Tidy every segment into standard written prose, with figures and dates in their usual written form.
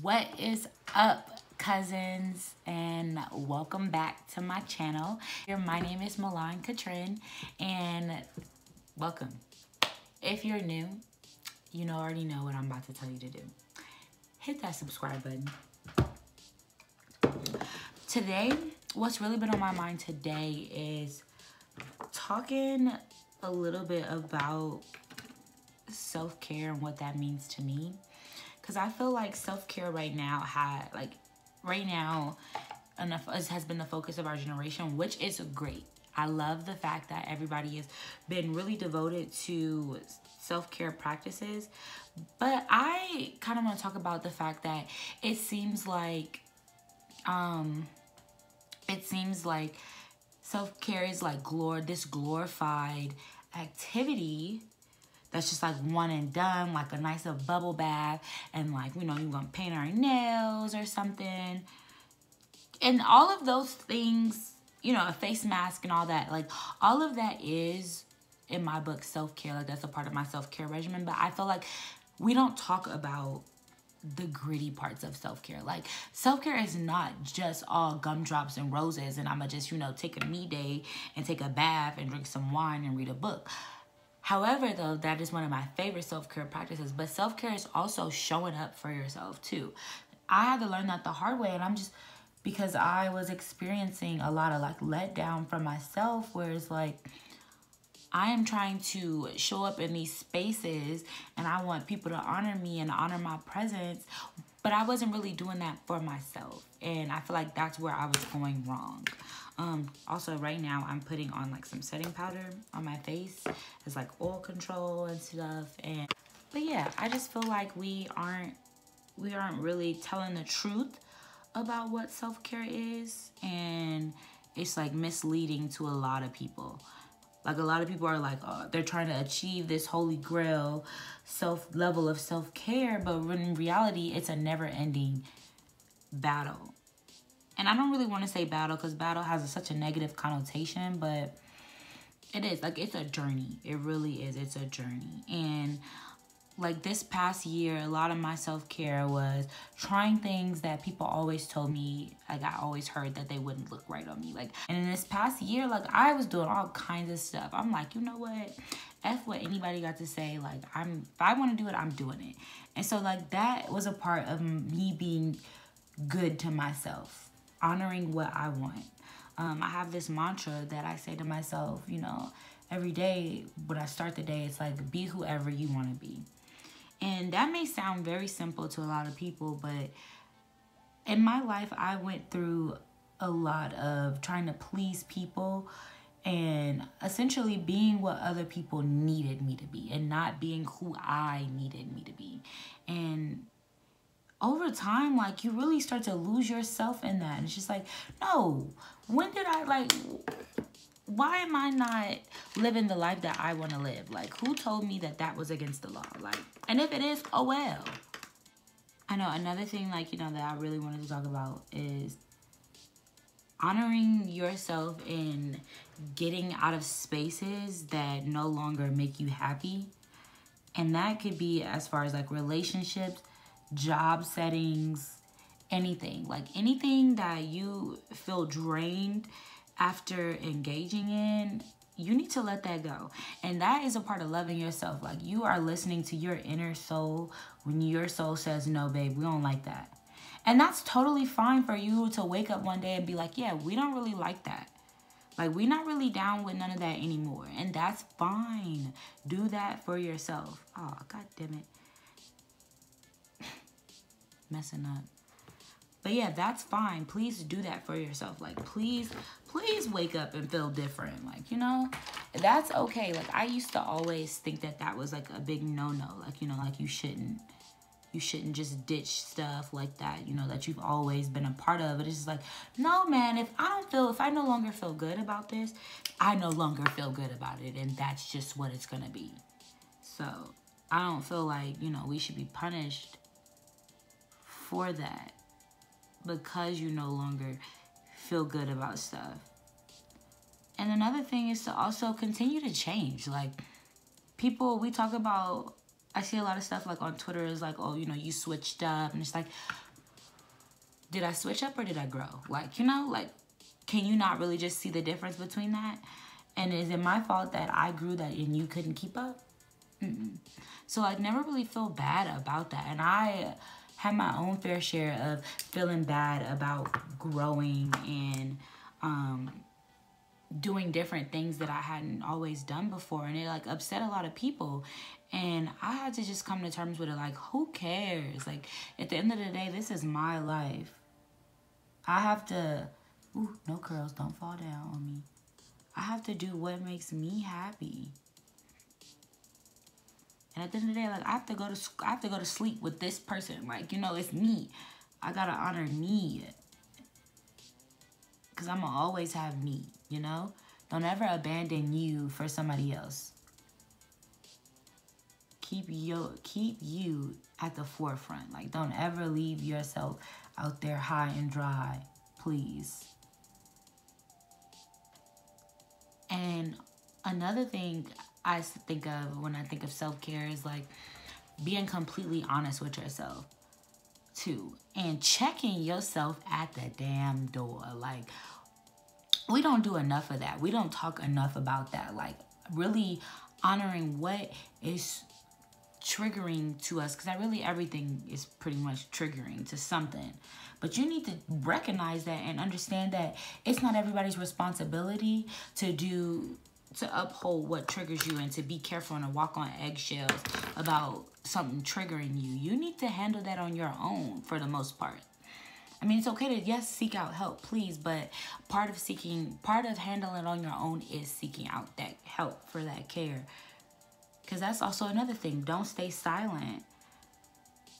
What is up, cousins, and welcome back to my channel. My name is Milan Katrin, and welcome. If you're new, you already know what I'm about to tell you to do. Hit that subscribe button. Today, what's really been on my mind today is talking a little bit about self-care and what that means to me. Because I feel like self-care right now has been the focus of our generation, which is great. I love the fact that everybody has been really devoted to self-care practices. But I kind of want to talk about the fact that it seems like self-care is like this glorified activity that's just like one and done, like a nice little bubble bath, and like, you're gonna paint our nails or something. And all of those things, a face mask and all that, like all of that is, in my book, self-care. Like that's a part of my self-care regimen. But I feel like we don't talk about the gritty parts of self-care. Like self-care is not just all gumdrops and roses and I'ma just, take a me day and take a bath and drink some wine and read a book. However, though, that is one of my favorite self-care practices. But self-care is also showing up for yourself, too. I had to learn that the hard way. And because I was experiencing a lot of, letdown from myself. Where it's like, I am trying to show up in these spaces. And I want people to honor me and honor my presence. But I wasn't really doing that for myself. And I feel like that's where I was going wrong. Also right now I'm putting on some setting powder on my face. It's like oil control and stuff. But yeah, I just feel like we aren't really telling the truth about what self-care is, and it's like misleading to a lot of people. Like a lot of people are like, oh, they're trying to achieve this holy grail level of self-care, but in reality it's a never-ending battle. And I don't really want to say battle because battle has such a negative connotation, but it is. It's a journey. It really is. It's a journey. And this past year, a lot of my self-care was trying things that people always told me, I always heard that they wouldn't look right on me. And in this past year, I was doing all kinds of stuff. I'm like, you know what? F what anybody got to say. If I want to do it, I'm doing it. And so that was a part of me being good to myself. Honoring what I want. I have this mantra that I say to myself, every day when I start the day, it's like, be whoever you want to be. And that may sound very simple to a lot of people, but in my life, I went through a lot of trying to please people and essentially being what other people needed me to be and not being who I needed me to be. And over time, you really start to lose yourself in that. And it's just like, no, when did why am I not living the life that I want to live? Who told me that that was against the law? And if it is, oh well. I know another thing, that I really wanted to talk about is honoring yourself in getting out of spaces that no longer make you happy. And that could be as far as relationships, job settings, anything. Anything that you feel drained after engaging in, you need to let that go. And that is a part of loving yourself. You are listening to your inner soul when your soul says, no, babe, we don't like that. And that's totally fine for you to wake up one day and be like, yeah, we don't really like that. We're not really down with none of that anymore. And that's fine. Do that for yourself. Oh, God damn it. Messing up. But yeah, that's fine. Please do that for yourself. Please wake up and feel different. That's okay. I used to always think that was a big no-no. You shouldn't just ditch stuff like that, that you've always been a part of. But it's just no, man, if I no longer feel good about this, I no longer feel good about it. And that's just what it's gonna be. So I don't feel we should be punished for that because you no longer feel good about stuff. And another thing is to also continue to change. People, we talk about, I see a lot of stuff on Twitter is oh, you switched up, and it's did I switch up or did I grow? Like, you know, like, can you not really just see the difference between that? And is it my fault that I grew that and you couldn't keep up? So I never really feel bad about that. And I had my own fair share of feeling bad about growing and doing different things that I hadn't always done before. And it like upset a lot of people. And I had to just come to terms with it. Like, who cares? Like, at the end of the day, this is my life. I have to, ooh, no curls, don't fall down on me. I have to do what makes me happy. And at the end of the day, like, I have to go to sleep with this person. Like, you know, it's me. I gotta honor me. Because I'm gonna always have me, you know? Don't ever abandon you for somebody else. Keep you at the forefront. Like, don't ever leave yourself out there high and dry, please. And another thing I think of when I think of self-care is like being completely honest with yourself too, and checking yourself at the damn door. Like, we don't do enough of that. We don't talk enough about that. Like, really honoring what is triggering to us, because really everything is pretty much triggering to something. But you need to recognize that and understand that it's not everybody's responsibility to uphold what triggers you and to be careful and to walk on eggshells about something triggering you. You need to handle that on your own for the most part. I mean, it's okay to, yes, seek out help, please, but part of handling it on your own is seeking out that help for that care. Because that's also another thing. Don't stay silent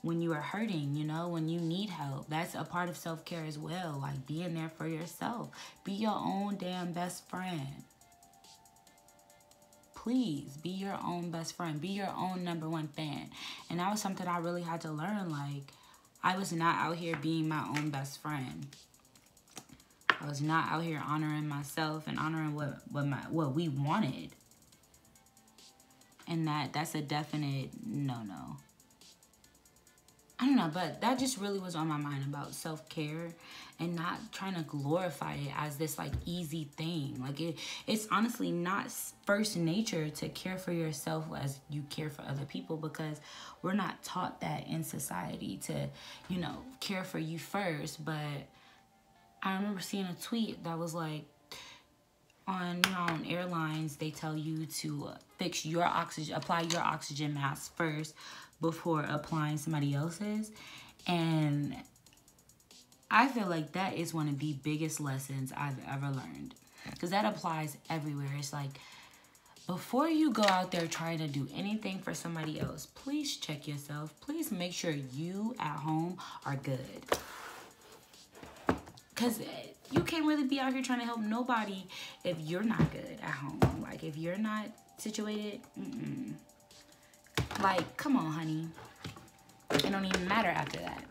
when you are hurting, you know, when you need help. That's a part of self-care as well, like being there for yourself. Be your own damn best friend. Please, be your own best friend. Be your own #1 fan. And that was something I really had to learn. Like, I was not out here being my own best friend. I was not out here honoring myself and honoring what we wanted. And that's a definite no-no. I don't know, but that just really was on my mind about self-care and not trying to glorify it as this like easy thing. Like, it's honestly not first nature to care for yourself as you care for other people, because we're not taught that in society to, you know, care for you first. But I remember seeing a tweet that was like, on airlines, they tell you to apply your oxygen mask first before applying somebody else's. And I feel like that is one of the biggest lessons I've ever learned, because that applies everywhere. It's like, before you go out there trying to do anything for somebody else, please check yourself. Please make sure you at home are good. Because you can't really be out here trying to help nobody if you're not good at home. Like, if you're not situated, like, come on, honey. It don't even matter after that.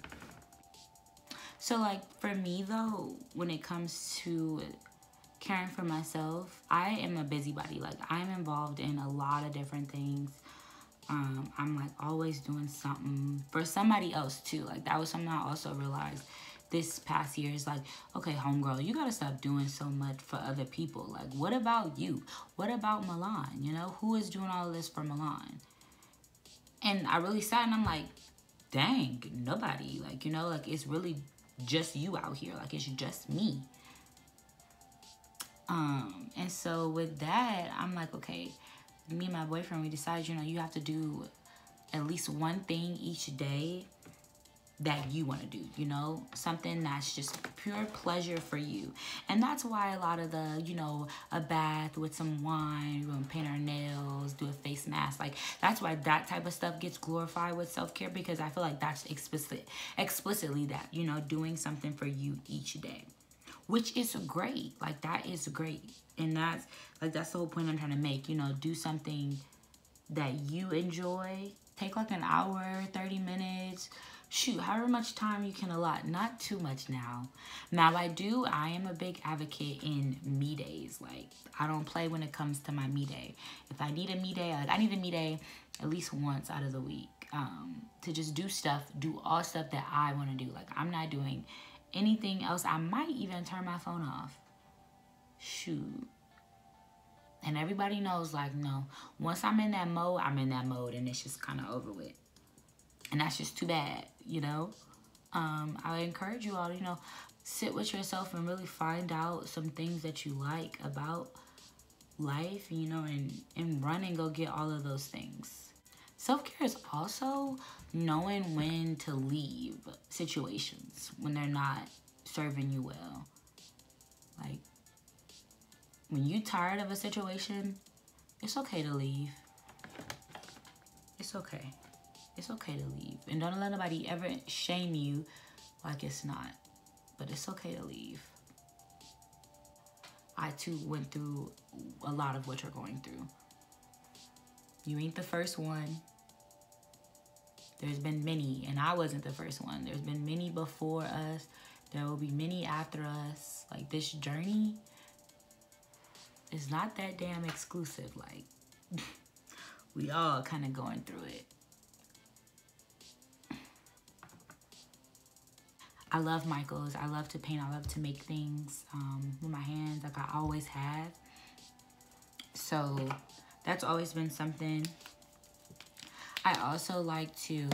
So, like, for me, though, when it comes to caring for myself, I am a busybody. Like, I'm involved in a lot of different things. I'm, like, always doing something for somebody else, too. Like, that was something I also realized this past year. Is like, okay, homegirl, you gotta stop doing so much for other people. Like, what about you? What about Milan? You know, who is doing all of this for Milan? And I really sat and I'm like, dang, nobody. Like, you know, like, it's really just you out here. Like, it's just me. And so with that, I'm like, okay, me and my boyfriend, we decided, you know, you have to do at least one thing each day that you want to do, you know, something that's just pure pleasure for you. And that's why a lot of the, you know, a bath with some wine, we're gonna paint our nails, do a face mask, like, that's why that type of stuff gets glorified with self-care, because I feel like that's explicitly that, you know, doing something for you each day, which is great. Like, that is great. And that's the whole point I'm trying to make, you know, do something that you enjoy. Take like an hour, 30 minutes, shoot, however much time you can allot. Not too much now. Now, I am a big advocate in me days. Like, I don't play when it comes to my me day. If I need a me day, like, I need a me day at least once out of the week, to just do all stuff that I want to do. Like, I'm not doing anything else, I might even turn my phone off. Shoot. And everybody knows, like, no, once I'm in that mode, I'm in that mode, and it's just kind of over with. And that's just too bad, you know? I encourage you all to, you know, sit with yourself and really find out some things that you like about life, you know, and run and go get all of those things. Self-care is also knowing when to leave situations when they're not serving you well. Like, when you're tired of a situation, it's okay to leave. It's okay. It's okay to leave. And don't let nobody ever shame you like it's not. But it's okay to leave. I too went through a lot of what you're going through. You ain't the first one. There's been many, and I wasn't the first one. There's been many before us. There will be many after us. Like, this journey is not that damn exclusive. Like, we all kind of going through it. I love Michaels. I love to paint. I love to make things with my hands, like I always have. So that's always been something. I also like to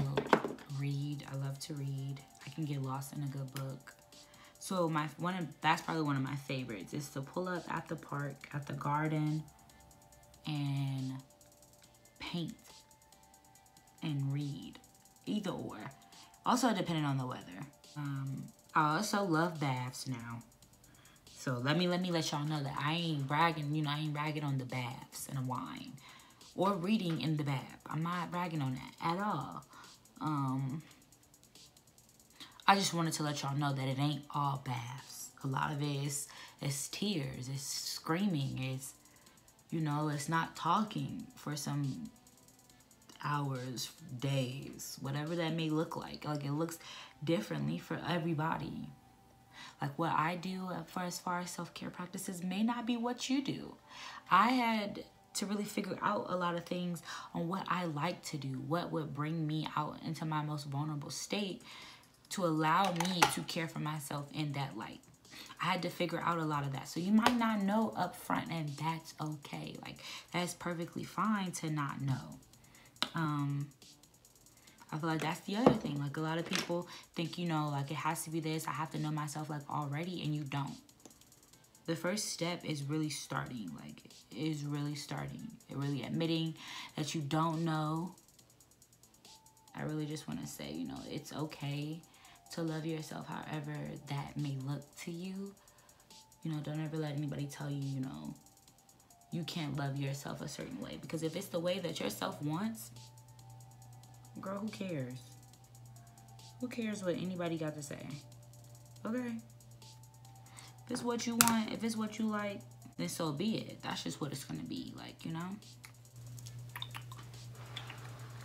read. I love to read. I can get lost in a good book. So that's probably one of my favorites, is to pull up at the park, at the garden, and paint and read. Either or. Also depending on the weather. I also love baths now. So let me let y'all know that I ain't bragging, you know, I ain't bragging on the baths and the wine. Or reading in the bath. I'm not bragging on that at all. I just wanted to let y'all know that it ain't all baths. A lot of it is tears, it's screaming, it's, you know, it's not talking for some hours, days, whatever that may look like. Like, it looks differently for everybody. Like, what I do as far as self-care practices may not be what you do. I had to really figure out a lot of things on what I like to do, what would bring me out into my most vulnerable state to allow me to care for myself in that light. I had to figure out a lot of that. So you might not know up front, and that's okay. Like, that's perfectly fine to not know. I feel like that's the other thing. Like, a lot of people think, you know, like, it has to be this. I have to know myself, like, already, and you don't. The first step is really starting. Like, it is really starting. It really admitting that you don't know. I really just want to say, you know, it's okay to love yourself however that may look to you. You know, don't ever let anybody tell you, you know, you can't love yourself a certain way. Because if it's the way that yourself wants, girl, who cares? Who cares what anybody got to say? Okay. If it's what you want, if it's what you like, then so be it. That's just what it's going to be like, you know?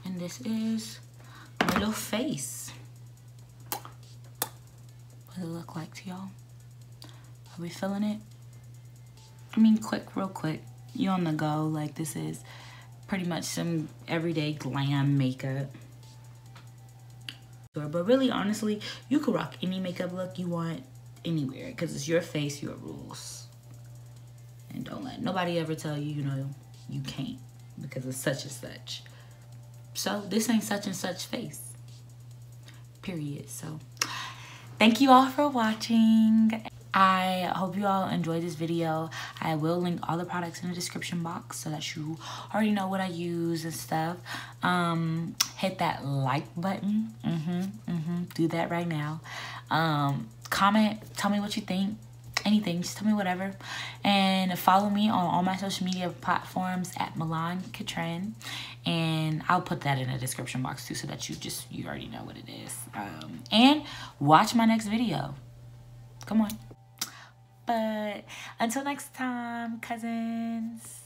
And this is my little face. What does it look like to y'all? Are we feeling it? I mean, real quick. You on the go. Like, this is pretty much some everyday glam makeup. But really, honestly, you can rock any makeup look you want anywhere, because it's your face, your rules. And don't let nobody ever tell you, you know, you can't, because it's such and such. So this ain't such and such face. Period. So thank you all for watching. I hope you all enjoyed this video. I will link all the products in the description box so that you already know what I use and stuff. Hit that like button. Do that right now. Comment, tell me what you think. Anything, just tell me whatever. And follow me on all my social media platforms at Milan Katrin. And I'll put that in the description box too, so that you already know what it is. And watch my next video. Come on. But until next time, cousins.